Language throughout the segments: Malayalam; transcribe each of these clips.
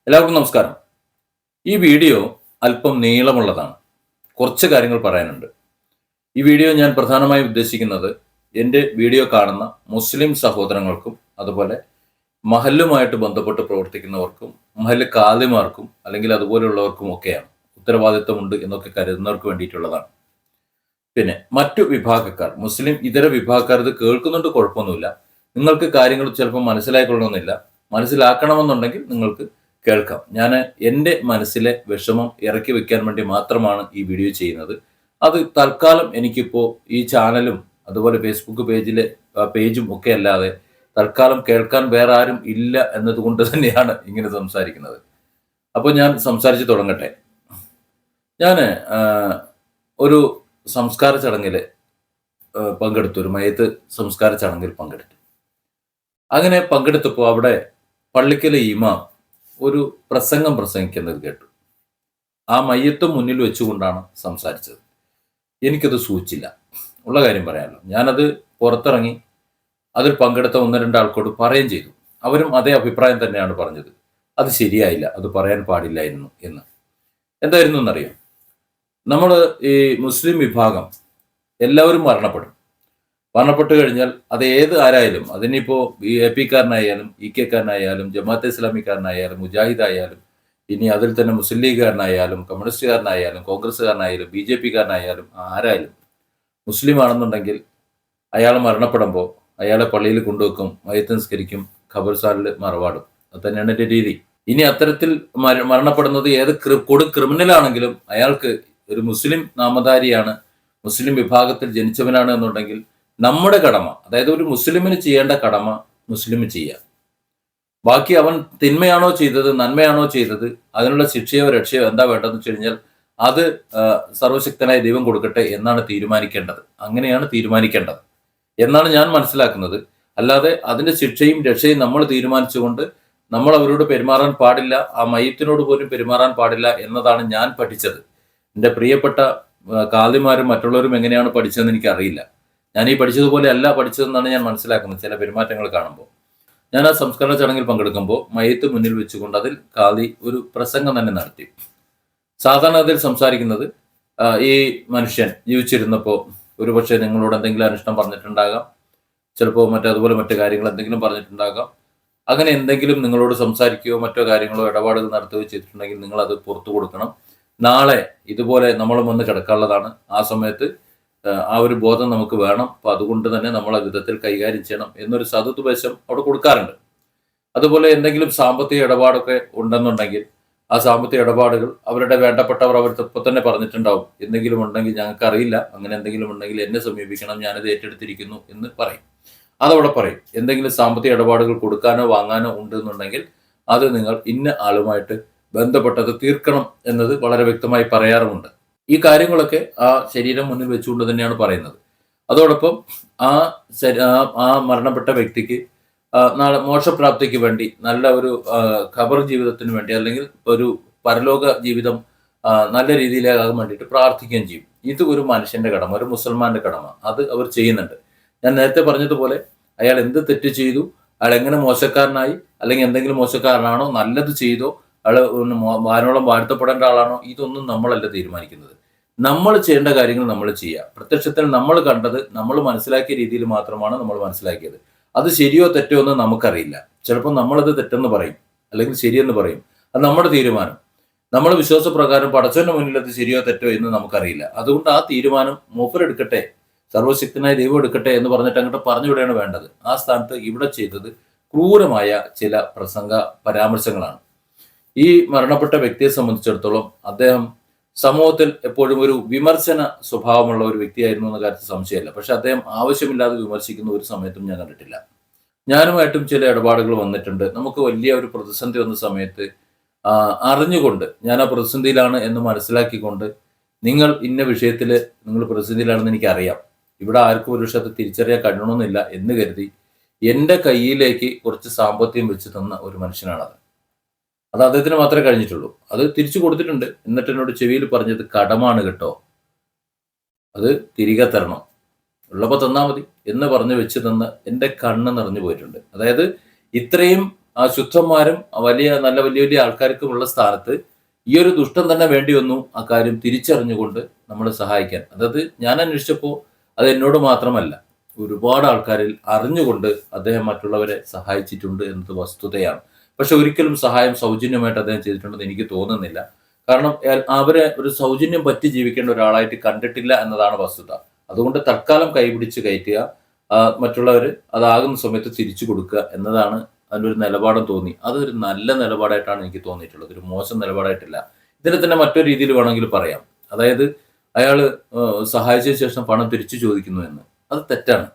എല്ലാവർക്കും നമസ്കാരം. ഈ വീഡിയോ അല്പം നീളമുള്ളതാണ്. കുറച്ച് കാര്യങ്ങൾ പറയാനുണ്ട്. ഈ വീഡിയോ ഞാൻ പ്രധാനമായും ഉദ്ദേശിക്കുന്നത് എൻ്റെ വീഡിയോ കാണുന്ന മുസ്ലിം സഹോദരങ്ങൾക്കും അതുപോലെ മഹല്ലുമായിട്ട് ബന്ധപ്പെട്ട് പ്രവർത്തിക്കുന്നവർക്കും മഹല്ല് ഖാദിമാർക്കും അല്ലെങ്കിൽ അതുപോലെയുള്ളവർക്കും ഒക്കെയാണ്. ഉത്തരവാദിത്തമുണ്ട് എന്നൊക്കെ കരുതുന്നവർക്ക് വേണ്ടിയിട്ടുള്ളതാണ്. പിന്നെ മറ്റു വിഭാഗക്കാർ, മുസ്ലിം ഇതര വിഭാഗക്കാർ ഇത് കേൾക്കുന്നുണ്ട്, കുഴപ്പമൊന്നുമില്ല. നിങ്ങൾക്ക് കാര്യങ്ങൾ ചിലപ്പോൾ മനസ്സിലായിക്കൊള്ളണമെന്നില്ല. മനസ്സിലാക്കണമെന്നുണ്ടെങ്കിൽ നിങ്ങൾക്ക് കേൾക്കാം. ഞാൻ എൻ്റെ മനസ്സിലെ വിഷമം ഇറക്കി വെക്കാൻ വേണ്ടി മാത്രമാണ് ഈ വീഡിയോ ചെയ്യുന്നത്. അത് തൽക്കാലം എനിക്കിപ്പോൾ ഈ ചാനലും അതുപോലെ ഫേസ്ബുക്ക് പേജും ഒക്കെ അല്ലാതെ തൽക്കാലം കേൾക്കാൻ വേറെ ആരും ഇല്ല എന്നതുകൊണ്ട് തന്നെയാണ് ഇങ്ങനെ സംസാരിക്കുന്നത്. അപ്പോൾ ഞാൻ സംസാരിച്ച് തുടങ്ങട്ടെ. ഞാൻ ഒരു സംസ്കാര ചടങ്ങിൽ പങ്കെടുത്തു. ഒരു മയ്യത്ത് സംസ്കാര ചടങ്ങിൽ പങ്കെടുത്തു. അങ്ങനെ പങ്കെടുത്തപ്പോൾ അവിടെ പള്ളിക്കലെ ഇമാം ഒരു പ്രസംഗം പ്രസംഗിക്കുന്നത് കേട്ടു. ആ മയ്യത്ത് മുന്നിൽ വെച്ചുകൊണ്ടാണ് സംസാരിച്ചത്. എനിക്കത് സൂചിച്ചില്ല. ഉള്ള കാര്യം പറയാമല്ലോ. ഞാനത് പുറത്തിറങ്ങി അതിൽ പങ്കെടുത്ത ഒന്ന് രണ്ട് ആൾക്കോട് പറയുകയും ചെയ്തു. അവരും അതേ അഭിപ്രായം തന്നെയാണ് പറഞ്ഞത്. അത് ശരിയായില്ല, അത് പറയാൻ പാടില്ലായിരുന്നു എന്ന്. എന്തായിരുന്നു എന്നറിയാം, നമ്മൾ ഈ മുസ്ലിം വിഭാഗം എല്ലാവരും മരണപ്പെട്ട് കഴിഞ്ഞാൽ അത് ഏത് ആരായാലും, അതിനിപ്പോൾ AP-കാരനായാലും EK-കാരനായാലും ജമാഅത്തെ ഇസ്ലാമിക്കാരനായാലും മുജാഹിദായാലും ഇനി അതിൽ തന്നെ മുസ്ലിം ലീഗുകാരനായാലും കമ്മ്യൂണിസ്റ്റുകാരനായാലും കോൺഗ്രസ്സുകാരനായാലും BJP-കാരനായാലും ആരായാലും മുസ്ലിം ആണെന്നുണ്ടെങ്കിൽ അയാൾ മരണപ്പെടുമ്പോൾ അയാളെ പള്ളിയിൽ കൊണ്ടുവെക്കും, മയ്യത്ത് നിസ്കരിക്കും, ഖബർസ്ഥാനിൽ മറവാടും. അത് തന്നെയാണ് എൻ്റെ രീതി. ഇനി അത്തരത്തിൽ മരണപ്പെടുന്നത് ഏത് ക്രിമിനലാണെങ്കിലും അയാൾക്ക് ഒരു മുസ്ലിം നാമധാരിയാണ്, മുസ്ലിം വിഭാഗത്തിൽ ജനിച്ചവനാണ് എന്നുണ്ടെങ്കിൽ നമ്മുടെ കടമ, അതായത് ഒരു മുസ്ലിമിന് ചെയ്യേണ്ട കടമ മുസ്ലിം ചെയ്യുക. ബാക്കി അവൻ തിന്മയാണോ ചെയ്തത് നന്മയാണോ ചെയ്തത് അതിനുള്ള ശിക്ഷയോ രക്ഷയോ എന്താ വേണ്ടതെന്ന് വെച്ച് കഴിഞ്ഞാൽ അത് സർവശക്തനായ ദൈവം കൊടുക്കട്ടെ എന്നാണ് തീരുമാനിക്കേണ്ടത്. അങ്ങനെയാണ് തീരുമാനിക്കേണ്ടത് എന്നാണ് ഞാൻ മനസ്സിലാക്കുന്നത്. അല്ലാതെ അതിന്റെ ശിക്ഷയും രക്ഷയും നമ്മൾ തീരുമാനിച്ചുകൊണ്ട് നമ്മൾ അവരോട് പെരുമാറാൻ പാടില്ല, ആ മയ്യത്തിനോട് പോലും പെരുമാറാൻ പാടില്ല എന്നതാണ് ഞാൻ പഠിച്ചത്. എൻ്റെ പ്രിയപ്പെട്ട ഖാദിമാരും മറ്റുള്ളവരും എങ്ങനെയാണ് പഠിച്ചതെന്ന് എനിക്കറിയില്ല. ഞാൻ ഈ പഠിച്ചതുപോലെ അല്ല പഠിച്ചതെന്നാണ് ഞാൻ മനസ്സിലാക്കുന്നത് ചില പെരുമാറ്റങ്ങൾ കാണുമ്പോൾ. ഞാൻ ആ സംസ്കരണ ചടങ്ങിൽ പങ്കെടുക്കുമ്പോൾ മയ്യത്ത് മുന്നിൽ വെച്ചുകൊണ്ട് അതിൽ ഖാദി ഒരു പ്രസംഗം തന്നെ നടത്തി. സാധാരണ അതിൽ സംസാരിക്കുന്നത് ഈ മനുഷ്യൻ ജീവിച്ചിരുന്നപ്പോൾ ഒരുപക്ഷെ നിങ്ങളോട് എന്തെങ്കിലും അനിഷ്ടം പറഞ്ഞിട്ടുണ്ടാകാം, ചിലപ്പോൾ അതുപോലെ മറ്റു കാര്യങ്ങൾ എന്തെങ്കിലും പറഞ്ഞിട്ടുണ്ടാകാം. അങ്ങനെ എന്തെങ്കിലും നിങ്ങളോട് സംസാരിക്കുകയോ മറ്റോ കാര്യങ്ങളോ ഇടപാടുകൾ നടത്തുകയോ ചെയ്തിട്ടുണ്ടെങ്കിൽ നിങ്ങൾ അത് പുറത്തു കൊടുക്കണം. നാളെ ഇതുപോലെ നമ്മളും വന്ന് കിടക്കാനുള്ളതാണ്. ആ സമയത്ത് ആ ഒരു ബോധം നമുക്ക് വേണം. അപ്പൊ അതുകൊണ്ട് തന്നെ നമ്മൾ ആ വിധത്തിൽ കൈകാര്യം ചെയ്യണം എന്നൊരു സതുപദേശം അവിടെ കൊടുക്കാറുണ്ട്. അതുപോലെ എന്തെങ്കിലും സാമ്പത്തിക ഇടപാടൊക്കെ ഉണ്ടെന്നുണ്ടെങ്കിൽ ആ സാമ്പത്തിക ഇടപാടുകൾ അവരുടെ വേണ്ടപ്പെട്ടവർ ഇപ്പൊ തന്നെ പറഞ്ഞിട്ടുണ്ടാവും. എന്തെങ്കിലും ഉണ്ടെങ്കിൽ ഞങ്ങൾക്ക് അറിയില്ല, അങ്ങനെ എന്തെങ്കിലും ഉണ്ടെങ്കിൽ എന്നെ സമീപിക്കണം, ഞാനത് ഏറ്റെടുത്തിരിക്കുന്നു എന്ന് പറയും. അതവിടെ പറയും. എന്തെങ്കിലും സാമ്പത്തിക ഇടപാടുകൾ കൊടുക്കാനോ വാങ്ങാനോ ഉണ്ടെന്നുണ്ടെങ്കിൽ അത് നിങ്ങൾ ഇന്ന ആളുമായിട്ട് ബന്ധപ്പെട്ടത് തീർക്കണം എന്നത് വളരെ വ്യക്തമായി പറയാറുമുണ്ട്. ഈ കാര്യങ്ങളൊക്കെ ആ ശരീരം മുന്നിൽ വെച്ചുകൊണ്ട് തന്നെയാണ് പറയുന്നത്. അതോടൊപ്പം ആ മരണപ്പെട്ട വ്യക്തിക്ക് നാളെ മോക്ഷപ്രാപ്തിക്ക് വേണ്ടി നല്ല ഒരു ഖബർ ജീവിതത്തിന് വേണ്ടി അല്ലെങ്കിൽ ഒരു പരലോക ജീവിതം നല്ല രീതിയിലാകാൻ വേണ്ടിയിട്ട് പ്രാർത്ഥിക്കുകയും ചെയ്യും. ഇത് ഒരു മനുഷ്യന്റെ കടമ, ഒരു മുസൽമാന്റെ കടമ. അത് അവർ ചെയ്യുന്നുണ്ട്. ഞാൻ നേരത്തെ പറഞ്ഞതുപോലെ അയാൾ എന്ത് തെറ്റ് ചെയ്തു, അയാൾ എങ്ങനെ മോശക്കാരനായി, അല്ലെങ്കിൽ എന്തെങ്കിലും മോശക്കാരനാണോ, നല്ലത് ചെയ്തോ, അയാൾ വാനോളം വാഴ്ത്തപ്പെടേണ്ട ആളാണോ, ഇതൊന്നും നമ്മളല്ല തീരുമാനിക്കുന്നത്. നമ്മൾ ചെയ്യേണ്ട കാര്യങ്ങൾ നമ്മൾ ചെയ്യുക. പ്രത്യക്ഷത്തിൽ നമ്മൾ കണ്ടത് നമ്മൾ മനസ്സിലാക്കിയ രീതിയിൽ മാത്രമാണ് നമ്മൾ മനസ്സിലാക്കിയത്. അത് ശരിയോ തെറ്റോ എന്ന് നമുക്കറിയില്ല. ചിലപ്പോൾ നമ്മളത് തെറ്റെന്ന് പറയും, അല്ലെങ്കിൽ ശരിയെന്ന് പറയും. അത് നമ്മുടെ തീരുമാനം. നമ്മുടെ വിശ്വാസപ്രകാരം പടച്ചവന്റെ മുന്നിൽ അത് ശരിയോ തെറ്റോ എന്ന് നമുക്കറിയില്ല. അതുകൊണ്ട് ആ തീരുമാനം മൂപ്പരെടുക്കട്ടെ, സർവശക്തനായ ദൈവം എടുക്കട്ടെ എന്ന് പറഞ്ഞിട്ട് അങ്ങോട്ട് പറഞ്ഞു വിടുകയാണ് വേണ്ടത്. ആ സ്ഥാനത്ത് ഇവിടെ ചെയ്തത് ക്രൂരമായ ചില പരാമർശങ്ങളാണ്. ഈ മരണപ്പെട്ട വ്യക്തിയെ സംബന്ധിച്ചിടത്തോളം അദ്ദേഹം സമൂഹത്തിൽ എപ്പോഴും ഒരു വിമർശന സ്വഭാവമുള്ള ഒരു വ്യക്തിയായിരുന്നു എന്ന കാര്യത്തിൽ സംശയമില്ല. പക്ഷെ അദ്ദേഹം ആവശ്യമില്ലാതെ വിമർശിക്കുന്ന ഒരു സമയത്തും ഞാൻ കണ്ടിട്ടില്ല. ഞാനുമായിട്ടും ചില ഇടപാടുകൾ വന്നിട്ടുണ്ട്. നമുക്ക് വലിയ ഒരു പ്രതിസന്ധി വന്ന സമയത്ത് അറിഞ്ഞുകൊണ്ട്, ഞാൻ ആ പ്രതിസന്ധിയിലാണ് എന്ന് മനസ്സിലാക്കിക്കൊണ്ട്, നിങ്ങൾ ഇന്ന വിഷയത്തിൽ നിങ്ങൾ പ്രതിസന്ധിയിലാണെന്ന് എനിക്കറിയാം, ഇവിടെ ആർക്കും ഒരു വിഷയത്തെ തിരിച്ചറിയാൻ കഴിയണമെന്നില്ല എന്ന് കരുതി എൻ്റെ കയ്യിലേക്ക് കുറച്ച് സാമ്പത്തികം വെച്ച് തന്ന ഒരു മനുഷ്യനാണത്. അത് അദ്ദേഹത്തിന് മാത്രമേ കഴിഞ്ഞിട്ടുള്ളൂ. അത് തിരിച്ചു കൊടുത്തിട്ടുണ്ട്. എന്നിട്ട് എന്നോട് ചെവിയിൽ പറഞ്ഞത്, കടമാണ് കേട്ടോ, അത് തിരികെ തരണം, ഉള്ളപ്പോൾ തന്നാൽ മതി എന്ന് പറഞ്ഞ് വെച്ച് തന്ന് എൻ്റെ കണ്ണ് നിറഞ്ഞു പോയിട്ടുണ്ട്. അതായത് ഇത്രയും ആ ശുദ്ധന്മാരും വലിയ വലിയ വലിയ ആൾക്കാർക്കുമുള്ള സ്ഥാനത്ത് ഈ ഒരു ദുഷ്ടൻ തന്നെ വേണ്ടി വന്നു ആ കാര്യം തിരിച്ചറിഞ്ഞുകൊണ്ട് നമ്മളെ സഹായിക്കാൻ. അതായത് ഞാൻ അന്വേഷിച്ചപ്പോൾ അത് എന്നോട് മാത്രമല്ല, ഒരുപാട് ആൾക്കാരിൽ അറിഞ്ഞുകൊണ്ട് അദ്ദേഹം മറ്റുള്ളവരെ സഹായിച്ചിട്ടുണ്ട് എന്നത് വസ്തുതയാണ്. പക്ഷെ ഒരിക്കലും സഹായം സൗജന്യമായിട്ട് അദ്ദേഹം ചെയ്തിട്ടുണ്ടെന്ന് എനിക്ക് തോന്നുന്നില്ല. കാരണം അവരെ ഒരു സൗജന്യം പറ്റി ജീവിക്കേണ്ട ഒരാളായിട്ട് കണ്ടിട്ടില്ല എന്നതാണ് വസ്തുത. അതുകൊണ്ട് തൽക്കാലം കൈപിടിച്ച് കയറ്റുക, മറ്റുള്ളവർ അതാകുന്ന സമയത്ത് തിരിച്ചു കൊടുക്കുക എന്നതാണ് അതിനൊരു നിലപാടും തോന്നി. അതൊരു നല്ല നിലപാടായിട്ടാണ് എനിക്ക് തോന്നിയിട്ടുള്ളത്, ഒരു മോശം നിലപാടായിട്ടില്ല. ഇതിനെ തന്നെ മറ്റൊരു രീതിയിൽ വേണമെങ്കിൽ പറയാം. അതായത് അയാൾ സഹായിച്ചതിന് ശേഷം പണം തിരിച്ചു ചോദിക്കുന്നു എന്ന്. അത് തെറ്റാണ്.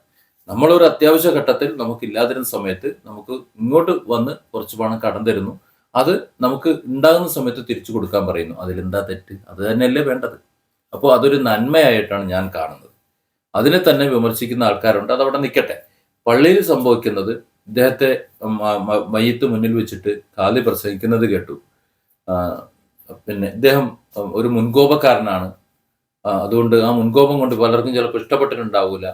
നമ്മളൊരു അത്യാവശ്യ ഘട്ടത്തിൽ നമുക്കില്ലാതിരുന്ന സമയത്ത് നമുക്ക് ഇങ്ങോട്ട് വന്ന് കുറച്ച് പണം കടം തരുന്നു, അത് നമുക്ക് ഉണ്ടാകുന്ന സമയത്ത് തിരിച്ചു കൊടുക്കാൻ പറയുന്നു. അതിലെന്താ തെറ്റ്? അത് തന്നെയല്ലേ വേണ്ടത്. അപ്പോൾ അതൊരു നന്മയായിട്ടാണ് ഞാൻ കാണുന്നത്. അതിനെ തന്നെ വിമർശിക്കുന്ന ആൾക്കാരുണ്ട്, അതവിടെ നിൽക്കട്ടെ. പള്ളിയിൽ സംഭവിക്കുന്നത്, ഇദ്ദേഹത്തെ മയ്യത്ത് മുന്നിൽ വെച്ചിട്ട് കാലി പ്രസംഗിക്കുന്നത് കേട്ടു. പിന്നെ ഇദ്ദേഹം ഒരു മുൻകോപക്കാരനാണ്. അതുകൊണ്ട് ആ മുൻകോപം കൊണ്ട് പലർക്കും ചിലപ്പോൾ ഇഷ്ടപ്പെട്ടിട്ടുണ്ടാവില്ല.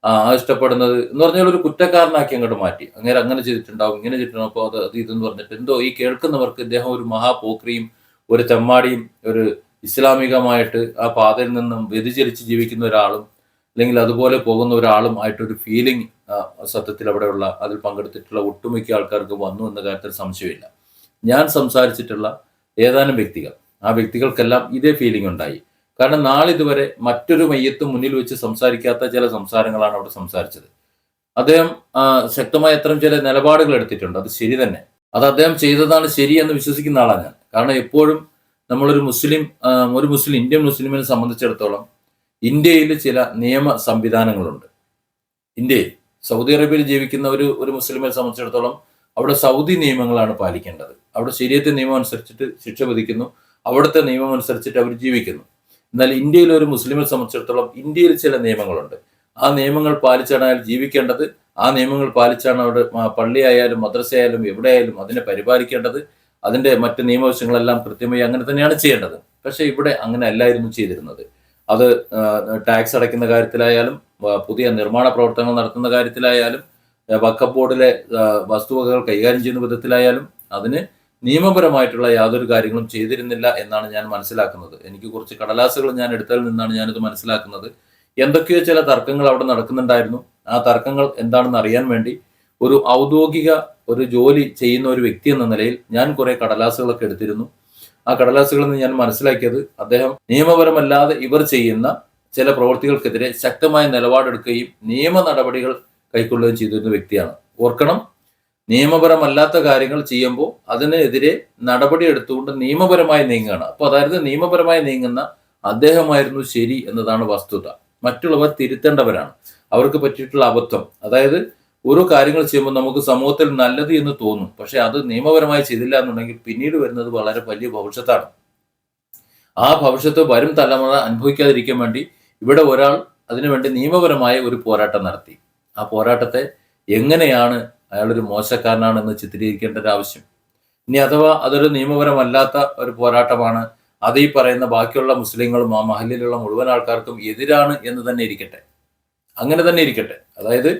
ആ ഇഷ്ടപ്പെടുന്നത് എന്ന് പറഞ്ഞാൽ ഒരു കുറ്റക്കാരനാക്കി അങ്ങോട്ട് മാറ്റി. അങ്ങനെ ചെയ്തിട്ടുണ്ടാവും, ഇങ്ങനെ ചെയ്തിട്ടുണ്ടാവും, അപ്പോൾ അത് ഇതെന്ന് പറഞ്ഞിട്ട് എന്തോ ഈ കേൾക്കുന്നവർക്ക് ഇദ്ദേഹം ഒരു മഹാപോക്രിയും ഒരു തെമ്മാടിയും ഒരു ഇസ്ലാമികമായിട്ട് ആ പാതയിൽ നിന്നും വ്യതിചലിച്ച് ജീവിക്കുന്ന ഒരാളും അല്ലെങ്കിൽ അതുപോലെ പോകുന്ന ഒരാളും ആയിട്ടൊരു ഫീലിംഗ് സത്യത്തിൽ അവിടെയുള്ള അതിൽ പങ്കെടുത്തിട്ടുള്ള ഒട്ടുമിക്ക ആൾക്കാർക്ക് വന്നു എന്ന കാര്യത്തിൽ സംശയമില്ല. ഞാൻ സംസാരിച്ചിട്ടുള്ള ഏതാനും വ്യക്തികൾ, ആ വ്യക്തികൾക്കെല്ലാം ഇതേ ഫീലിംഗ് ഉണ്ടായി. കാരണം നാളിതുവരെ മറ്റൊരു മയ്യത്തും മുന്നിൽ വെച്ച് സംസാരിക്കാത്ത ചില സംസാരങ്ങളാണ് അവിടെ സംസാരിച്ചത്. അദ്ദേഹം ശക്തമായ അത്തരം ചില നിലപാടുകൾ എടുത്തിട്ടുണ്ട്. അത് ശരി തന്നെ, അത് അദ്ദേഹം ചെയ്തതാണ് ശരി എന്ന് വിശ്വസിക്കുന്ന ആളാണ് ഞാൻ. കാരണം എപ്പോഴും നമ്മളൊരു ഇന്ത്യൻ മുസ്ലിമിനെ സംബന്ധിച്ചിടത്തോളം ഇന്ത്യയിൽ ചില നിയമ സംവിധാനങ്ങളുണ്ട്. ഇന്ത്യയിൽ, സൗദി അറേബ്യയിൽ ജീവിക്കുന്ന ഒരു മുസ്ലിമിനെ സംബന്ധിച്ചിടത്തോളം അവിടെ സൗദി നിയമങ്ങളാണ് പാലിക്കേണ്ടത്. അവിടെ ശരീഅത്ത് നിയമം അനുസരിച്ചിട്ട് ശിക്ഷ വിധിക്കുന്നു, അവിടുത്തെ നിയമം അനുസരിച്ചിട്ട് അവർ ജീവിക്കുന്നു. എന്നാൽ ഇന്ത്യയിലെ ഒരു മുസ്ലിമിനെ സംബന്ധിച്ചിടത്തോളം ഇന്ത്യയിൽ ചില നിയമങ്ങളുണ്ട്. ആ നിയമങ്ങൾ പാലിച്ചാണ് അയാൾ ജീവിക്കേണ്ടത്. ആ നിയമങ്ങൾ പാലിച്ചാണ് അവിടെ പള്ളിയായാലും മദ്രസയായാലും എവിടെയായാലും അതിനെ പരിപാലിക്കേണ്ടത്. അതിന്റെ മറ്റ് നിയമവശങ്ങളെല്ലാം കൃത്യമായി അങ്ങനെ തന്നെയാണ് ചെയ്യേണ്ടത്. പക്ഷെ ഇവിടെ അങ്ങനെ അല്ലായിരുന്നു ചെയ്തിരുന്നത്. അത് ടാക്സ് അടയ്ക്കുന്ന കാര്യത്തിലായാലും പുതിയ നിർമ്മാണ പ്രവർത്തനങ്ങൾ നടത്തുന്ന കാര്യത്തിലായാലും വഖഫ് ബോർഡിലെ വസ്തുവകകൾ കൈകാര്യം ചെയ്യുന്ന വിധത്തിലായാലും അതിന് നിയമപരമായിട്ടുള്ള യാതൊരു കാര്യങ്ങളും ചെയ്തിരുന്നില്ല എന്നാണ് ഞാൻ മനസ്സിലാക്കുന്നത്. എനിക്ക് കുറച്ച് കടലാസുകൾ ഞാൻ എടുത്തതിൽ നിന്നാണ് ഞാനിത് മനസ്സിലാക്കുന്നത്. എന്തൊക്കെയോ ചില തർക്കങ്ങൾ അവിടെ നടക്കുന്നുണ്ടായിരുന്നു. ആ തർക്കങ്ങൾ എന്താണെന്ന് അറിയാൻ വേണ്ടി ഒരു ഔദ്യോഗിക ഒരു ജോലി ചെയ്യുന്ന ഒരു വ്യക്തി എന്ന നിലയിൽ ഞാൻ കുറെ കടലാസുകളൊക്കെ എടുത്തിരുന്നു. ആ കടലാസുകളിൽ നിന്ന് ഞാൻ മനസ്സിലാക്കിയത് അദ്ദേഹം നിയമപരമല്ലാതെ ഇവർ ചെയ്യുന്ന ചില പ്രവൃത്തികൾക്കെതിരെ ശക്തമായ നിലപാടെടുക്കുകയും നിയമ നടപടികൾ കൈക്കൊള്ളുകയും ചെയ്തിരുന്ന വ്യക്തിയാണ്. ഓർക്കണം, നിയമപരമല്ലാത്ത കാര്യങ്ങൾ ചെയ്യുമ്പോൾ അതിനെതിരെ നടപടി എടുത്തുകൊണ്ട് നിയമപരമായി നീങ്ങുകയാണ്. അപ്പോൾ അതായത് നിയമപരമായി നീങ്ങുന്ന അദ്ദേഹമായിരുന്നു ശരി എന്നതാണ് വസ്തുത. മറ്റുള്ളവർ തിരുത്തേണ്ടവരാണ്. അവർക്ക് പറ്റിയിട്ടുള്ള അബദ്ധം, അതായത് ഓരോ കാര്യങ്ങൾ ചെയ്യുമ്പോൾ നമുക്ക് സമൂഹത്തിൽ നല്ലത് എന്ന് തോന്നും, പക്ഷെ അത് നിയമപരമായി ചെയ്തില്ല എന്നുണ്ടെങ്കിൽ പിന്നീട് വരുന്നത് വളരെ വലിയ ഭവിഷ്യത്താണ്. ആ ഭവിഷ്യത്ത് വരും തലമുറ അനുഭവിക്കാതിരിക്കാൻ വേണ്ടി ഇവിടെ ഒരാൾ അതിനുവേണ്ടി നിയമപരമായ ഒരു പോരാട്ടം നടത്തി. ആ പോരാട്ടത്തെ എങ്ങനെയാണ് അയാളൊരു മോശക്കാരനാണെന്ന് ചിത്രീകരിക്കേണ്ട ഒരു ആവശ്യം. ഇനി അഥവാ അതൊരു നിയമപരമല്ലാത്ത ഒരു പോരാട്ടമാണ്, അത് ഈ പറയുന്ന ബാക്കിയുള്ള മുസ്ലിങ്ങളും ആ മഹലിലുള്ള മുഴുവൻ ആൾക്കാർക്കും എതിരാണ് എന്ന് തന്നെ ഇരിക്കട്ടെ, അങ്ങനെ തന്നെ ഇരിക്കട്ടെ. അതായത്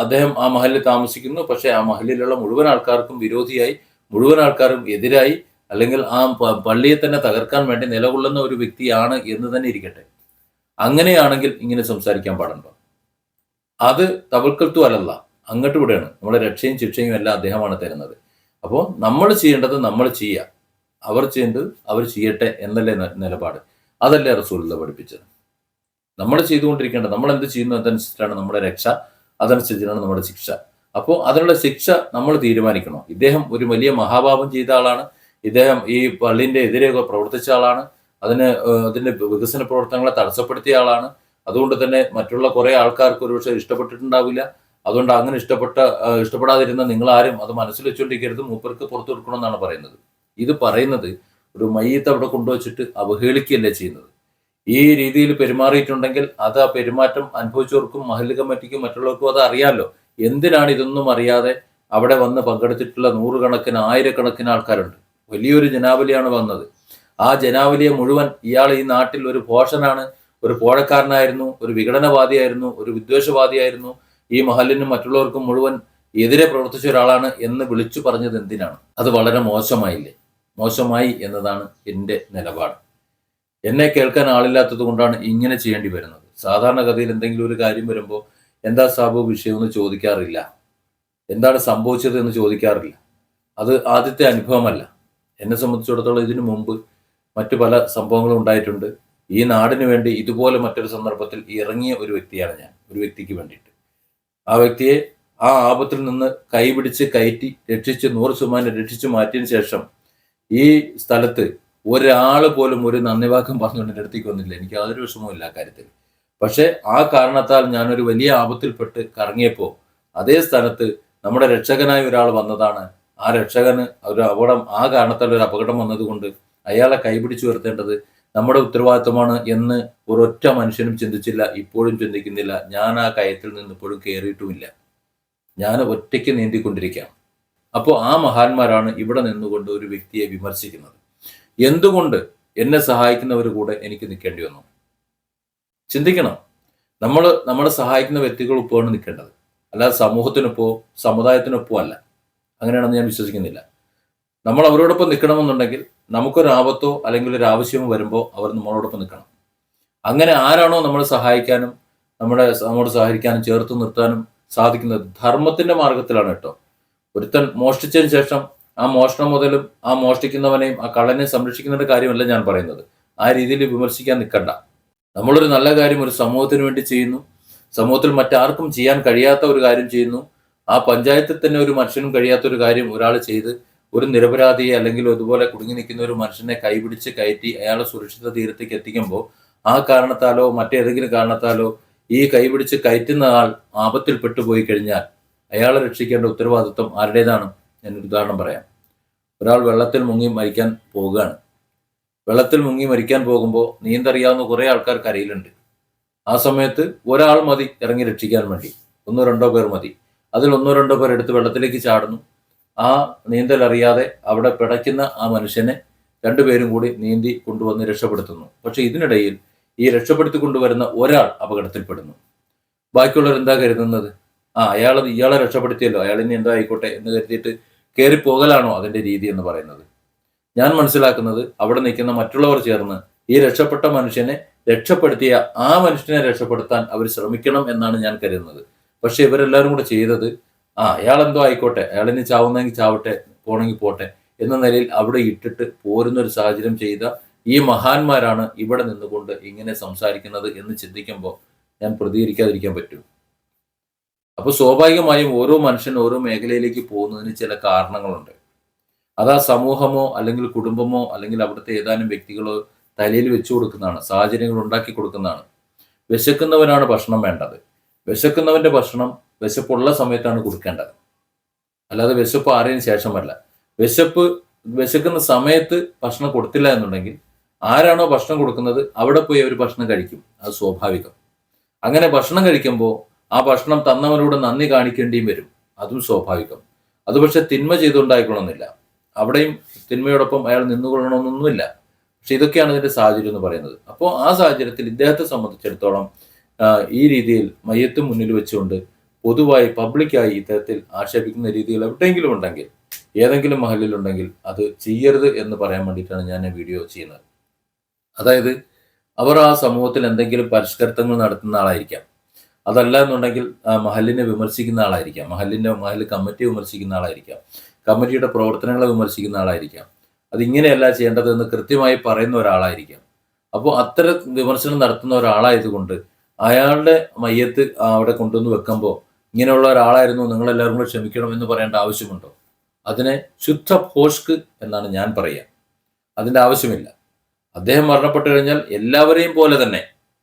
അദ്ദേഹം ആ മഹലിൽ താമസിക്കുന്നു, പക്ഷെ ആ മഹലിലുള്ള മുഴുവൻ ആൾക്കാർക്കും വിരോധിയായി, മുഴുവൻ ആൾക്കാരും എതിരായി, അല്ലെങ്കിൽ ആ പള്ളിയെ തന്നെ തകർക്കാൻ വേണ്ടി നിലകൊള്ളുന്ന ഒരു വ്യക്തിയാണ് എന്ന് തന്നെ ഇരിക്കട്ടെ. അങ്ങനെയാണെങ്കിൽ ഇങ്ങനെ സംസാരിക്കാൻ പാടുണ്ടോ? അത് തവക്കൽത്തു അലല്ലാ, അങ്ങോട്ട് ഇവിടെയാണ് നമ്മളെ രക്ഷയും ശിക്ഷയും എല്ലാം അദ്ദേഹമാണ് തരുന്നത്. അപ്പോൾ നമ്മൾ ചെയ്യേണ്ടത് നമ്മൾ ചെയ്യുക, അവർ ചെയ്യേണ്ടത് അവർ ചെയ്യട്ടെ എന്നല്ലേ നിലപാട്. അതല്ലേ റസൂലുള്ളാഹി പഠിപ്പിച്ചത്. നമ്മൾ ചെയ്തുകൊണ്ടിരിക്കേണ്ടത്, നമ്മൾ എന്ത് ചെയ്യുന്നു അതനുസരിച്ചാണ് നമ്മുടെ രക്ഷ, അതനുസരിച്ചാണ് നമ്മുടെ ശിക്ഷ. അപ്പോൾ അതിനുള്ള ശിക്ഷ നമ്മൾ തീരുമാനിക്കണം. ഇദ്ദേഹം ഒരു വലിയ മഹാപാപം ചെയ്ത ആളാണ്. ഇദ്ദേഹം ഈ പള്ളിന്റെ എതിരെ പ്രവർത്തിച്ച ആളാണ്. അതിന്റെ വികസന പ്രവർത്തനങ്ങളെ തടസ്സപ്പെടുത്തിയ ആളാണ്. അതുകൊണ്ട് തന്നെ മറ്റുള്ള കുറെ ആൾക്കാർക്ക് ഒരുപക്ഷെ ഇഷ്ടപ്പെട്ടിട്ടുണ്ടാവില്ല. അതുകൊണ്ട് അങ്ങനെ ഇഷ്ടപ്പെടാതിരുന്ന നിങ്ങളാരും അത് മനസ്സിൽ വെച്ചുകൊണ്ടിരിക്കരുത്, മൂപ്പർക്ക് പുറത്തു കൊടുക്കണമെന്നാണ് പറയുന്നത്. ഇത് പറയുന്നത് ഒരു മയ്യത്ത് അവിടെ കൊണ്ടുവച്ചിട്ട് അവഹേളിക്കുകയല്ലേ ചെയ്യുന്നത്. ഈ രീതിയിൽ പെരുമാറിയിട്ടുണ്ടെങ്കിൽ അത് ആ പെരുമാറ്റം അനുഭവിച്ചവർക്കും മഹല്ല് കമ്മിറ്റിക്കും മറ്റുള്ളവർക്കും അത് അറിയാമല്ലോ. എന്തിനാണ് ഇതൊന്നും അറിയാതെ അവിടെ വന്ന് പങ്കെടുത്തിട്ടുള്ള നൂറുകണക്കിന് ആയിരക്കണക്കിന് ആൾക്കാരുണ്ട്. വലിയൊരു ജനാവലിയാണ് വന്നത്. ആ ജനാവലിയെ മുഴുവൻ ഇയാൾ ഈ നാട്ടിൽ ഒരു ഭോഷനാണ്, ഒരു പോഴക്കാരനായിരുന്നു, ഒരു വിഘടനവാദിയായിരുന്നു, ഒരു വിദ്വേഷവാദിയായിരുന്നു, ഈ മഹലിനും മറ്റുള്ളവർക്കും മുഴുവൻ എതിരെ പ്രവർത്തിച്ച ഒരാളാണ് എന്ന് വിളിച്ചു പറഞ്ഞത് എന്തിനാണ്? അത് വളരെ മോശമായില്ലേ? മോശമായി എന്നതാണ് എൻ്റെ നിലപാട്. എന്നെ കേൾക്കാൻ ആളില്ലാത്തത് കൊണ്ടാണ് ഇങ്ങനെ ചെയ്യേണ്ടി വരുന്നത്. സാധാരണഗതിയിൽ എന്തെങ്കിലും ഒരു കാര്യം വരുമ്പോൾ എന്താ സാബു വിഷയമെന്ന് ചോദിക്കാറില്ല. എന്താണ് സംഭവിച്ചത് എന്ന് ചോദിക്കാറില്ല. അത് ആദ്യത്തെ അനുഭവമല്ല. എന്നെ സംബന്ധിച്ചിടത്തോളം ഇതിനു മുമ്പ് മറ്റു പല സംഭവങ്ങളും ഉണ്ടായിട്ടുണ്ട്. ഈ നാടിന് വേണ്ടി ഇതുപോലെ മറ്റൊരു സന്ദർഭത്തിൽ ഇറങ്ങിയ ഒരു വ്യക്തിയാണ് ഞാൻ, ഒരു വ്യക്തിക്ക് വേണ്ടിയിട്ട്. ആ വ്യക്തിയെ ആ ആപത്തിൽ നിന്ന് കൈപിടിച്ച് കയറ്റി രക്ഷിച്ച് 100% രക്ഷിച്ചു മാറ്റിയതിന് ശേഷം ഈ സ്ഥലത്ത് ഒരാൾ പോലും ഒരു നന്ദി വാക്യം പറഞ്ഞുകൊണ്ട് എൻ്റെ അടുത്തേക്ക് വന്നില്ല. എനിക്ക് യാതൊരു വിഷമവും ഇല്ല ആ കാര്യത്തിൽ. പക്ഷെ ആ കാരണത്താൽ ഞാനൊരു വലിയ ആപത്തിൽപ്പെട്ട് കറങ്ങിയപ്പോൾ അതേ സ്ഥലത്ത് നമ്മുടെ രക്ഷകനായ ഒരാൾ വന്നതാണ്. ആ രക്ഷകന് ഒരു അപകടം, ആ കാരണത്താൽ ഒരു അപകടം വന്നതുകൊണ്ട് അയാളെ കൈപിടിച്ചു ഉയർത്തേണ്ടത് നമ്മുടെ ഉത്തരവാദിത്വമാണ് എന്ന് ഒരൊറ്റ മനുഷ്യനും ചിന്തിച്ചില്ല, ഇപ്പോഴും ചിന്തിക്കുന്നില്ല. ഞാൻ ആ കയത്തിൽ നിന്ന് ഇപ്പോഴും കയറിയിട്ടുമില്ല. ഞാൻ ഒറ്റയ്ക്ക് നീന്തിക്കൊണ്ടിരിക്കുകയാണ്. അപ്പോൾ ആ മഹാന്മാരാണ് ഇവിടെ നിന്നുകൊണ്ട് ഒരു വ്യക്തിയെ വിമർശിക്കുന്നത്. എന്തുകൊണ്ട് എന്നെ സഹായിക്കുന്നവർ കൂടെ എനിക്ക് നിൽക്കേണ്ടി വന്നു? ചിന്തിക്കണം. നമ്മളെ സഹായിക്കുന്ന വ്യക്തികളൊപ്പമാണ് നിൽക്കേണ്ടത്, അല്ലാതെ സമൂഹത്തിനൊപ്പോ സമുദായത്തിനൊപ്പോ അല്ല. അങ്ങനെയാണെന്ന് ഞാൻ വിശ്വസിക്കുന്നില്ല. നമ്മൾ അവരോടൊപ്പം നിൽക്കണമെന്നുണ്ടെങ്കിൽ നമുക്കൊരാപത്തോ അല്ലെങ്കിൽ ഒരു ആവശ്യമോ വരുമ്പോൾ അവർ നമ്മളോടൊപ്പം നിൽക്കണം. അങ്ങനെ ആരാണോ നമ്മളെ സഹായിക്കാനും നമ്മോട് സഹകരിക്കാനും ചേർത്ത് നിർത്താനും സാധിക്കുന്നത് ധർമ്മത്തിന്റെ മാർഗത്തിലാണ് കേട്ടോ. ഒരുത്തൻ മോഷ്ടിച്ചതിന് ശേഷം ആ മോഷണം മുതലും ആ മോഷ്ടിക്കുന്നവനെയും ആ കള്ളനെയും സംരക്ഷിക്കുന്നതിന്റെ കാര്യമല്ല ഞാൻ പറയുന്നത്. ആ രീതിയിൽ വിമർശിക്കാൻ നിൽക്കണ്ട. നമ്മളൊരു നല്ല കാര്യം ഒരു സമൂഹത്തിന് വേണ്ടി ചെയ്യുന്നു, സമൂഹത്തിൽ മറ്റാർക്കും ചെയ്യാൻ കഴിയാത്ത ഒരു കാര്യം ചെയ്യുന്നു. ആ പഞ്ചായത്തിൽ തന്നെ ഒരു മനുഷ്യനും കഴിയാത്ത ഒരു കാര്യം ഒരാൾ ചെയ്ത് ഒരു നിരപരാധിയെ അല്ലെങ്കിൽ അതുപോലെ കുടുങ്ങി നിൽക്കുന്ന ഒരു മനുഷ്യനെ കൈപിടിച്ച് കയറ്റി അയാളെ സുരക്ഷിത തീരത്തേക്ക് എത്തിക്കുമ്പോൾ ആ കാരണത്താലോ മറ്റേതെങ്കിലും കാരണത്താലോ ഈ കൈപിടിച്ച് കയറ്റുന്ന ആൾ ആപത്തിൽ പെട്ടുപോയി കഴിഞ്ഞാൽ അയാളെ രക്ഷിക്കേണ്ട ഉത്തരവാദിത്വം ആരുടേതാണ്? ഞാനൊരു ഉദാഹരണം പറയാം. ഒരാൾ വെള്ളത്തിൽ മുങ്ങി മരിക്കാൻ പോവുകയാണ്. വെള്ളത്തിൽ മുങ്ങി മരിക്കാൻ പോകുമ്പോൾ നീന്തറിയാവുന്ന കുറേ ആൾക്കാർ കരയിലുണ്ട്. ആ സമയത്ത് ഒരാൾ മതി ഇറങ്ങി രക്ഷിക്കാൻ വേണ്ടി, 1-2 പേർ മതി. അതിൽ 1-2 പേർ എടുത്ത് വെള്ളത്തിലേക്ക് ചാടുന്നു. ആ നീന്തൽ അറിയാതെ അവിടെ പിടയ്ക്കുന്ന ആ മനുഷ്യനെ 2 പേരും കൂടി നീന്തി കൊണ്ടുവന്ന് രക്ഷപ്പെടുത്തുന്നു. പക്ഷെ ഇതിനിടയിൽ ഈ രക്ഷപ്പെടുത്തി കൊണ്ടുവരുന്ന ഒരാൾ അപകടത്തിൽപ്പെടുന്നു. ബാക്കിയുള്ളവർ എന്താ കരുതുന്നത്? ഇയാളെ രക്ഷപ്പെടുത്തിയല്ലോ, അയാളിനി എന്താ ആയിക്കോട്ടെ എന്ന് കരുതിയിട്ട് കയറിപ്പോകലാണോ അതിന്റെ രീതി എന്ന് പറയുന്നത്? ഞാൻ മനസ്സിലാക്കുന്നത് അവിടെ നിൽക്കുന്ന മറ്റുള്ളവർ ചേർന്ന് ഈ രക്ഷപ്പെട്ട മനുഷ്യനെ രക്ഷപ്പെടുത്തിയ ആ മനുഷ്യനെ രക്ഷപ്പെടുത്താൻ അവർ ശ്രമിക്കണം എന്നാണ് ഞാൻ കരുതുന്നത്. പക്ഷെ ഇവരെല്ലാവരും കൂടെ ചെയ്തത് അയാളെന്തോ ആയിക്കോട്ടെ, അയാളിനി ചാവുന്നെങ്കിൽ ചാവട്ടെ, പോണെങ്കിൽ പോട്ടെ എന്ന നിലയിൽ അവിടെ ഇട്ടിട്ട് പോരുന്നൊരു സാഹചര്യം ചെയ്ത ഈ മഹാന്മാരാണ് ഇവിടെ നിന്നുകൊണ്ട് ഇങ്ങനെ സംസാരിക്കുന്നത് എന്ന് ചിന്തിക്കുമ്പോൾ ഞാൻ പ്രതികരിക്കാതിരിക്കാൻ പറ്റൂ? അപ്പോൾ സ്വാഭാവികമായും ഓരോ മനുഷ്യൻ ഓരോ മേഖലയിലേക്ക് പോകുന്നതിന് ചില കാരണങ്ങളുണ്ട്. അത് ആ സമൂഹമോ അല്ലെങ്കിൽ കുടുംബമോ അല്ലെങ്കിൽ അവിടുത്തെ ഏതാനും വ്യക്തികളോ തലയിൽ വെച്ചു കൊടുക്കുന്നതാണ്, സാഹചര്യങ്ങൾ ഉണ്ടാക്കി കൊടുക്കുന്നതാണ്. വിശക്കുന്നവനാണ് ഭക്ഷണം വേണ്ടത്. വിശക്കുന്നവന്റെ ഭക്ഷണം വിശപ്പുള്ള സമയത്താണ് കൊടുക്കേണ്ടത്, അല്ലാതെ വിശപ്പ് ആറിയതിനു ശേഷമല്ല. വിശക്കുന്ന സമയത്ത് ഭക്ഷണം കൊടുത്തില്ല എന്നുണ്ടെങ്കിൽ ആരാണോ ഭക്ഷണം കൊടുക്കുന്നത് അവിടെ പോയി അവർ ഭക്ഷണം കഴിക്കും. അത് സ്വാഭാവികം. അങ്ങനെ ഭക്ഷണം കഴിക്കുമ്പോൾ ആ ഭക്ഷണം തന്നവരോട് നന്ദി കാണിക്കേണ്ടിയും വരും. അതും സ്വാഭാവികം. അത് പക്ഷെ തിന്മ ചെയ്തുകൊണ്ടായിക്കൊള്ളണമെന്നില്ല. അവിടെയും തിന്മയോടൊപ്പം അയാൾ നിന്നുകൊള്ളണമെന്നൊന്നുമില്ല. പക്ഷെ ഇതൊക്കെയാണ് ഇതിന്റെ സാഹചര്യം എന്ന് പറയുന്നത്. അപ്പോൾ ആ സാഹചര്യത്തിൽ ഇദ്ദേഹത്തെ സംബന്ധിച്ചിടത്തോളം ഈ രീതിയിൽ മയ്യത്ത് മുന്നിൽ വെച്ചുകൊണ്ട് പൊതുവായി പബ്ലിക്കായി ഇത്തരത്തിൽ ആക്ഷേപിക്കുന്ന രീതികൾ എവിടെയെങ്കിലും ഉണ്ടെങ്കിൽ, ഏതെങ്കിലും മഹലിലുണ്ടെങ്കിൽ അത് ചെയ്യരുത് എന്ന് പറയാൻ വേണ്ടിയിട്ടാണ് ഞാൻ വീഡിയോ ചെയ്യുന്നത്. അതായത് അവർ ആ സമൂഹത്തിൽ എന്തെങ്കിലും പരിഷ്കർത്തങ്ങൾ നടത്തുന്ന ആളായിരിക്കാം, അതല്ല എന്നുണ്ടെങ്കിൽ മഹലിനെ വിമർശിക്കുന്ന ആളായിരിക്കാം, മഹൽ കമ്മിറ്റിയെ വിമർശിക്കുന്ന ആളായിരിക്കാം, കമ്മിറ്റിയുടെ പ്രവർത്തനങ്ങളെ വിമർശിക്കുന്ന ആളായിരിക്കാം, അതിങ്ങനെയല്ല ചെയ്യേണ്ടതെന്ന് കൃത്യമായി പറയുന്ന ഒരാളായിരിക്കാം. അപ്പോൾ അത്തരം വിമർശനം നടത്തുന്ന ഒരാളായതുകൊണ്ട് അയാളുടെ മയ്യത്ത് അവിടെ കൊണ്ടുവന്ന് വെക്കുമ്പോൾ ഇങ്ങനെയുള്ള ഒരാളായിരുന്നു, നിങ്ങളെല്ലാവരും കൂടെ ക്ഷമിക്കണം എന്ന് പറയേണ്ട ആവശ്യമുണ്ടോ? അതിനെ ശുദ്ധ ഭോഷ്ക് എന്നാണ് ഞാൻ പറയുക. അതിൻ്റെ ആവശ്യമില്ല. അദ്ദേഹം മരണപ്പെട്ടു കഴിഞ്ഞാൽ എല്ലാവരെയും പോലെ തന്നെ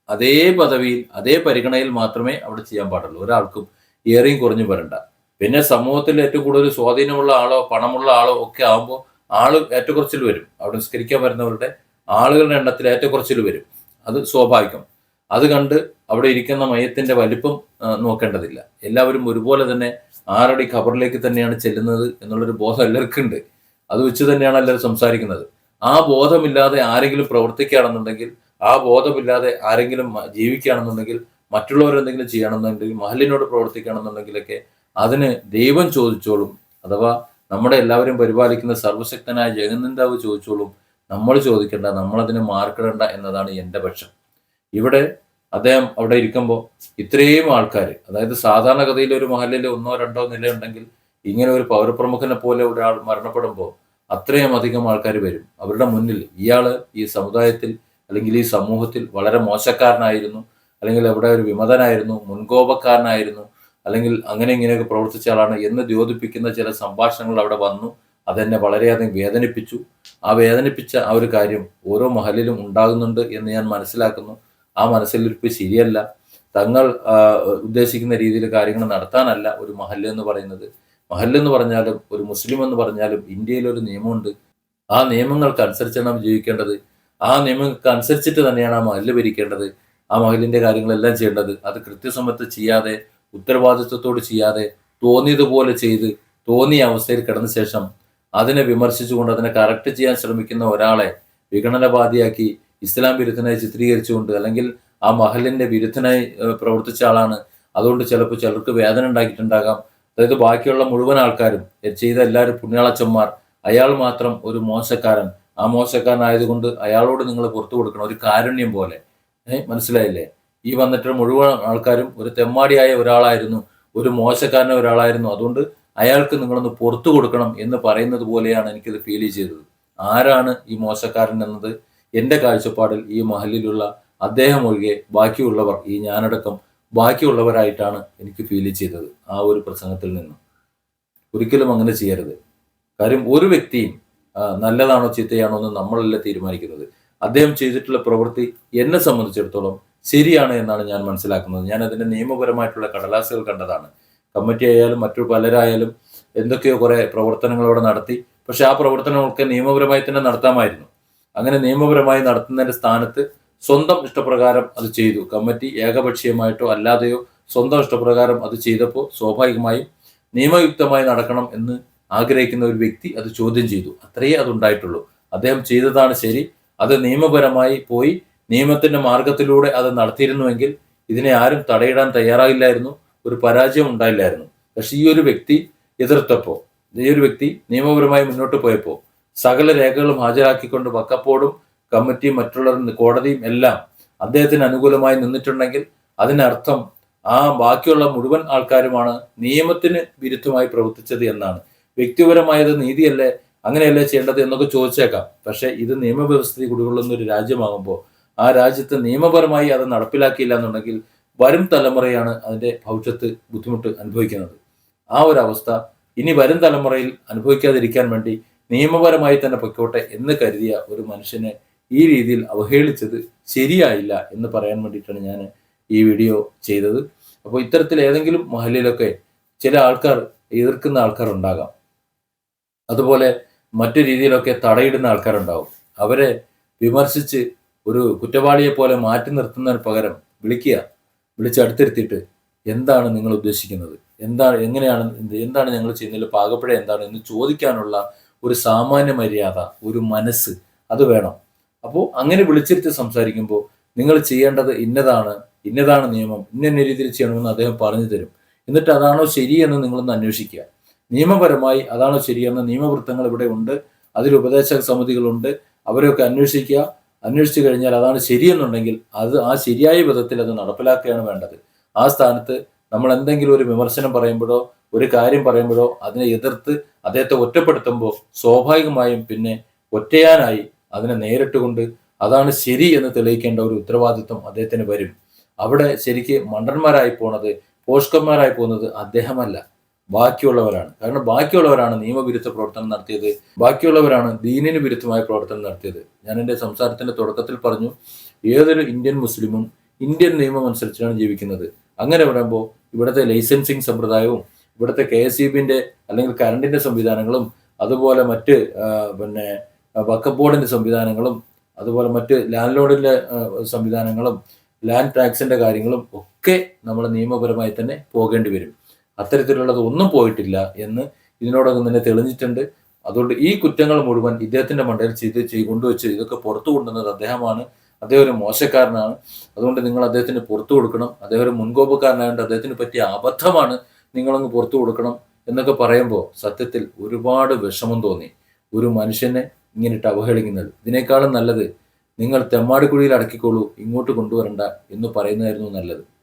അതേ പദവിയിൽ അതേ പരിഗണനയിൽ മാത്രമേ അവിടെ ചെയ്യാൻ പാടുള്ളൂ. ഒരാൾക്കും ഏറെയും കുറഞ്ഞു വരണ്ട. പിന്നെ സമൂഹത്തിൽ ഏറ്റവും കൂടുതൽ സ്വാധീനമുള്ള ആളോ പണമുള്ള ആളോ ഒക്കെ ആകുമ്പോൾ ഏറ്റക്കുറച്ചിൽ വരും. അവിടെ നിസ്കരിക്കാൻ വരുന്നവരുടെ ആളുകളുടെ എണ്ണത്തിൽ ഏറ്റക്കുറച്ചിൽ വരും. അത് സ്വാഭാവികം. അത് കണ്ട് അവിടെ ഇരിക്കുന്ന മയത്തിന്റെ വലിപ്പം നോക്കേണ്ടതില്ല. എല്ലാവരും ഒരുപോലെ തന്നെ ആറടി ഖബറിലേക്ക് തന്നെയാണ് ചെല്ലുന്നത് എന്നുള്ളൊരു ബോധം എല്ലാവർക്കും ഉണ്ട്. അത് വെച്ച് തന്നെയാണ് എല്ലാവരും സംസാരിക്കുന്നത്. ആ ബോധമില്ലാതെ ആരെങ്കിലും പ്രവർത്തിക്കുകയാണെന്നുണ്ടെങ്കിൽ, ആ ബോധമില്ലാതെ ആരെങ്കിലും ജീവിക്കുകയാണെന്നുണ്ടെങ്കിൽ, മറ്റുള്ളവരെന്തെങ്കിലും ചെയ്യണമെന്നുണ്ടെങ്കിൽ, മഹലിനോട് പ്രവർത്തിക്കുകയാണെന്നുണ്ടെങ്കിലൊക്കെ അതിന് ദൈവം ചോദിച്ചോളും. അഥവാ നമ്മുടെ എല്ലാവരും പരിപാലിക്കുന്ന സർവശക്തനായ ജഗന്നിന്താവ് ചോദിച്ചോളും. നമ്മൾ ചോദിക്കേണ്ട, നമ്മളതിന് മാർക്കിടണ്ട എന്നതാണ് എൻ്റെ പക്ഷം. ഇവിടെ അദ്ദേഹം അവിടെ ഇരിക്കുമ്പോൾ ഇത്രയും ആൾക്കാർ, അതായത് സാധാരണഗതിയിൽ ഒരു മഹലിൽ 1-2 നിലയുണ്ടെങ്കിൽ ഇങ്ങനെ ഒരു പൗരപ്രമുഖനെ പോലെ ഒരാൾ മരണപ്പെടുമ്പോൾ അത്രയും അധികം ആൾക്കാർ വരും. അവരുടെ മുന്നിൽ ഇയാൾ ഈ സമുദായത്തിൽ അല്ലെങ്കിൽ ഈ സമൂഹത്തിൽ വളരെ മോശക്കാരനായിരുന്നു, അല്ലെങ്കിൽ അവിടെ ഒരു വിമതനായിരുന്നു, മുൻകോപക്കാരനായിരുന്നു, അല്ലെങ്കിൽ അങ്ങനെ ഇങ്ങനെയൊക്കെ പ്രവർത്തിച്ച ആളാണ് എന്ന് ദ്യോതിപ്പിക്കുന്ന ചില സംഭാഷണങ്ങൾ അവിടെ വന്നു. അതെന്നെ വളരെയധികം വേദനിപ്പിച്ചു. ആ വേദനിപ്പിച്ച ആ ഒരു കാര്യം ഓരോ മഹലിലും ഉണ്ടാകുന്നുണ്ട് എന്ന് ഞാൻ മനസ്സിലാക്കുന്നു. ആ മനസ്സിലിരിപ്പ് ശരിയല്ല. തങ്ങൾ ഉദ്ദേശിക്കുന്ന രീതിയിൽ കാര്യങ്ങൾ നടത്താനല്ല ഒരു മഹല്ല് എന്ന് പറയുന്നത്. മഹല്ല് എന്ന് പറഞ്ഞാലും ഒരു മുസ്ലിം എന്ന് പറഞ്ഞാലും ഇന്ത്യയിൽ ഒരു നിയമമുണ്ട്. ആ നിയമങ്ങൾക്ക് അനുസരിച്ചാണ് നാം ജീവിക്കേണ്ടത്. ആ നിയമങ്ങൾക്ക് അനുസരിച്ചിട്ട് തന്നെയാണ് ആ മഹല്ല് ഭരിക്കേണ്ടത്. ആ മഹലിന്റെ കാര്യങ്ങളെല്ലാം ചെയ്യേണ്ടത്. അത് കൃത്യസമയത്ത് ചെയ്യാതെ, ഉത്തരവാദിത്വത്തോട് ചെയ്യാതെ, തോന്നിയതുപോലെ ചെയ്ത് തോന്നിയ അവസ്ഥയിൽ കിടന്ന ശേഷം അതിനെ വിമർശിച്ചുകൊണ്ട് അതിനെ കറക്റ്റ് ചെയ്യാൻ ശ്രമിക്കുന്ന ഒരാളെ വിഘടനവാദിയാക്കി ഇസ്ലാം വിരുദ്ധനായി ചിത്രീകരിച്ചുകൊണ്ട്, അല്ലെങ്കിൽ ആ മഹലിന്റെ വിരുദ്ധനായി പ്രവർത്തിച്ച ആളാണ്, അതുകൊണ്ട് ചിലപ്പോൾ ചിലർക്ക് വേദന ഉണ്ടാക്കിയിട്ടുണ്ടാകാം. അതായത് ബാക്കിയുള്ള മുഴുവൻ ആൾക്കാരും ചെയ്ത എല്ലാവരും പുണ്യാളച്ചന്മാർ, അയാൾ മാത്രം ഒരു മോശക്കാരൻ. ആ മോശക്കാരനായതുകൊണ്ട് അയാളോട് നിങ്ങൾ പുറത്തു കൊടുക്കണം, ഒരു കാരുണ്യം പോലെ. മനസ്സിലായില്ലേ? ഈ വന്നിട്ട് മുഴുവൻ ആൾക്കാരും ഒരു തെമ്മാടിയായ ഒരാളായിരുന്നു, ഒരു മോശക്കാരനായ ഒരാളായിരുന്നു, അതുകൊണ്ട് അയാൾക്ക് നിങ്ങളൊന്ന് പുറത്തു കൊടുക്കണം എന്ന് പറയുന്നത് പോലെയാണ് എനിക്കത് ഫീൽ ചെയ്തത്. ആരാണ് ഈ മോശക്കാരൻ എന്നത് എൻ്റെ കാഴ്ചപ്പാടിൽ ഈ മഹലിലുള്ള അദ്ദേഹം ഒഴികെ ബാക്കിയുള്ളവർ, ഈ ഞാനടക്കം ബാക്കിയുള്ളവരായിട്ടാണ് എനിക്ക് ഫീൽ ചെയ്തത് ആ ഒരു പ്രസംഗത്തിൽ നിന്നും. ഒരിക്കലും അങ്ങനെ ചെയ്യരുത്. കാര്യം ഒരു വ്യക്തിയും നല്ലതാണോ ചീത്തയാണോ എന്ന് നമ്മളല്ല തീരുമാനിക്കുന്നത്. അദ്ദേഹം ചെയ്തിട്ടുള്ള പ്രവൃത്തി എന്നെ സംബന്ധിച്ചിടത്തോളം ശരിയാണ് എന്നാണ് ഞാൻ മനസ്സിലാക്കുന്നത്. ഞാൻ അതിൻ്റെ നിയമപരമായിട്ടുള്ള കടലാസുകൾ കണ്ടതാണ്. കമ്മിറ്റി ആയാലും മറ്റു പലരായാലും എന്തൊക്കെയോ കുറെ പ്രവർത്തനങ്ങൾ അവിടെ നടത്തി. പക്ഷെ ആ പ്രവർത്തനങ്ങളൊക്കെ നിയമപരമായി തന്നെ നടത്താമായിരുന്നു. അങ്ങനെ നിയമപരമായി നടത്തുന്നതിന്റെ സ്ഥാനത്ത് സ്വന്തം ഇഷ്ടപ്രകാരം അത് ചെയ്തു. കമ്മിറ്റി ഏകപക്ഷീയമായിട്ടോ അല്ലാതെയോ സ്വന്തം ഇഷ്ടപ്രകാരം അത് ചെയ്തപ്പോൾ സ്വാഭാവികമായും നിയമയുക്തമായി നടക്കണം എന്ന് ആഗ്രഹിക്കുന്ന ഒരു വ്യക്തി അത് ചോദ്യം ചെയ്തു. അത്രയേ അതുണ്ടായിട്ടുള്ളൂ. അദ്ദേഹം ചെയ്തതാണ് ശരി. അത് നിയമപരമായി പോയി നിയമത്തിന്റെ മാർഗത്തിലൂടെ അത് നടത്തിയിരുന്നുവെങ്കിൽ ഇതിനെ ആരും തടയിടാൻ തയ്യാറായില്ലായിരുന്നു, ഒരു പരാജയം ഉണ്ടായില്ലായിരുന്നു. പക്ഷെ ഈ ഒരു വ്യക്തി എതിർത്തപ്പോൾ, ഈ ഒരു വ്യക്തി നിയമപരമായി മുന്നോട്ട് പോയപ്പോൾ സകല രേഖകളും ഹാജരാക്കിക്കൊണ്ട് വക്കപ്പോടും കമ്മിറ്റിയും മറ്റുള്ളവരും കോടതിയും എല്ലാം അദ്ദേഹത്തിന് അനുകൂലമായി നിന്നിട്ടുണ്ടെങ്കിൽ അതിനർത്ഥം ആ ബാക്കിയുള്ള മുഴുവൻ ആൾക്കാരുമാണ് നിയമത്തിന് വിരുദ്ധമായി പ്രവർത്തിച്ചത് എന്നാണ്. വ്യക്തിപരമായത് നീതിയല്ലേ, അങ്ങനെയല്ലേ ചെയ്യേണ്ടത് എന്നൊക്കെ ചോദിച്ചേക്കാം. പക്ഷെ ഇത് നിയമവ്യവസ്ഥ കുടികൊള്ളുന്ന ഒരു രാജ്യമാകുമ്പോൾ ആ രാജ്യത്ത് നിയമപരമായി അത് നടപ്പിലാക്കിയില്ല എന്നുണ്ടെങ്കിൽ വരും തലമുറയാണ് അതിന്റെ ഭവിഷ്യത്ത് ബുദ്ധിമുട്ട് അനുഭവിക്കുന്നത്. ആ ഒരു അവസ്ഥ ഇനി വരും തലമുറയിൽ അനുഭവിക്കാതിരിക്കാൻ വേണ്ടി നിയമപരമായി തന്നെ പൊയ്ക്കോട്ടെ എന്ന് കരുതിയ ഒരു മനുഷ്യനെ ഈ രീതിയിൽ അവഹേളിച്ചത് ശരിയായില്ല എന്ന് പറയാൻ വേണ്ടിയിട്ടാണ് ഞാൻ ഈ വീഡിയോ ചെയ്തത്. അപ്പോൾ ഇത്തരത്തിൽ ഏതെങ്കിലും മഹലിലൊക്കെ ചില ആൾക്കാർ എതിർക്കുന്ന ആൾക്കാർ ഉണ്ടാകാം, അതുപോലെ മറ്റു രീതിയിലൊക്കെ തടയിടുന്ന ആൾക്കാരുണ്ടാവും. അവരെ വിമർശിച്ച് ഒരു കുറ്റവാളിയെ പോലെ മാറ്റി നിർത്തുന്നതിന് പകരം വിളിച്ചടുത്തിരുത്തിയിട്ട് എന്താണ് നിങ്ങൾ ഉദ്ദേശിക്കുന്നത്, എന്താണ് ഞങ്ങൾ ചെയ്യുന്നതിൽ പാകപ്പിഴ എന്താണ് എന്ന് ചോദിക്കാനുള്ള ഒരു സാമാന്യ മര്യാദ, ഒരു മനസ്സ് അത് വേണം. അപ്പോൾ അങ്ങനെ വിളിച്ചിരുത്തി സംസാരിക്കുമ്പോൾ നിങ്ങൾ ചെയ്യേണ്ടത് ഇന്നതാണ് നിയമം, ഇന്ന രീതിയിൽ ചെയ്യണമെന്ന് അദ്ദേഹം പറഞ്ഞു തരും. എന്നിട്ട് അതാണോ ശരിയെന്ന് നിങ്ങളൊന്ന് അന്വേഷിക്കുക. നിയമപരമായി അതാണോ ശരിയെന്ന് നിയമവൃത്തങ്ങൾ ഇവിടെ ഉണ്ട്, അതിൽ ഉപദേശക സമിതികളുണ്ട്, അവരൊക്കെ അന്വേഷിച്ചു കഴിഞ്ഞാൽ അതാണ് ശരിയെന്നുണ്ടെങ്കിൽ അത് ആ ശരിയായ വിധത്തിൽ അത് നടപ്പിലാക്കുകയാണ് വേണ്ടത്. ആ സ്ഥാനത്ത് നമ്മൾ എന്തെങ്കിലും ഒരു വിമർശനം പറയുമ്പോഴോ ഒരു കാര്യം പറയുമ്പോഴോ അതിനെ എതിർത്ത് അദ്ദേഹത്തെ ഒറ്റപ്പെടുത്തുമ്പോൾ സ്വാഭാവികമായും പിന്നെ ഒറ്റയാനായി അതിനെ നേരിട്ടുകൊണ്ട് അതാണ് ശരി എന്ന് തെളിയിക്കേണ്ട ഒരു ഉത്തരവാദിത്വം അദ്ദേഹത്തിന് വരും. അവിടെ ശരിക്ക് മണ്ടന്മാരായി പോണത്, പോഷകന്മാരായി പോകുന്നത് അദ്ദേഹമല്ല, ബാക്കിയുള്ളവരാണ്. കാരണം ബാക്കിയുള്ളവരാണ് നിയമവിരുദ്ധ പ്രവർത്തനം നടത്തിയത്, ബാക്കിയുള്ളവരാണ് ദീനിന് വിരുദ്ധമായ പ്രവർത്തനം നടത്തിയത്. ഞാൻ എൻ്റെ സംസാരത്തിന്റെ തുടക്കത്തിൽ പറഞ്ഞു, ഏതൊരു ഇന്ത്യൻ മുസ്ലിമും ഇന്ത്യൻ നിയമം അനുസരിച്ചാണ് ജീവിക്കുന്നത്. അങ്ങനെ പറയുമ്പോൾ ഇവിടുത്തെ ലൈസൻസിങ് സമ്പ്രദായവും ഇവിടുത്തെ KSEBിന്റെ അല്ലെങ്കിൽ കറണ്ടിന്റെ സംവിധാനങ്ങളും അതുപോലെ മറ്റ് വഖഫ് ബോർഡിന്റെ സംവിധാനങ്ങളും അതുപോലെ മറ്റ് ലാൻഡ് ലോഡിന്റെ സംവിധാനങ്ങളും ലാൻഡ് ടാക്സിന്റെ കാര്യങ്ങളും ഒക്കെ നമ്മൾ നിയമപരമായി തന്നെ പോകേണ്ടി വരും. അത്തരത്തിലുള്ളത് ഒന്നും പോയിട്ടില്ല എന്ന് ഇതിനോടൊപ്പം തന്നെ തെളിഞ്ഞിട്ടുണ്ട്. അതുകൊണ്ട് ഈ കുറ്റങ്ങൾ മുഴുവൻ ഇദ്ദേഹത്തിന്റെ മണ്ടയിൽ കൊണ്ടുവച്ച് ഇതൊക്കെ പുറത്തു കൊണ്ടുവന്നത് അദ്ദേഹമാണ്. അദ്ദേഹം ഒരു മോശക്കാരനാണ്. അതുകൊണ്ട് നിങ്ങൾ അദ്ദേഹത്തിന് പുറത്തു കൊടുക്കണം. അദ്ദേഹം ഒരു മുൻകോപക്കാരനായതുകൊണ്ട് അദ്ദേഹത്തിന് പറ്റിയ അബദ്ധമാണ് നിങ്ങളങ്ങ് പുറത്തു കൊടുക്കണം എന്നൊക്കെ പറയുമ്പോൾ സത്യത്തിൽ ഒരുപാട് വിഷമം തോന്നി. ഒരു മനുഷ്യനെ ഇങ്ങനെയിട്ട് അവഹേളിക്കുന്നത്. ഇതിനേക്കാളും നല്ലത് നിങ്ങൾ തെമ്മാടിക്കുഴിയിൽ അടക്കിക്കോളൂ, ഇങ്ങോട്ട് കൊണ്ടുവരണ്ട എന്ന് പറയുന്നതായിരുന്നു നല്ലത്.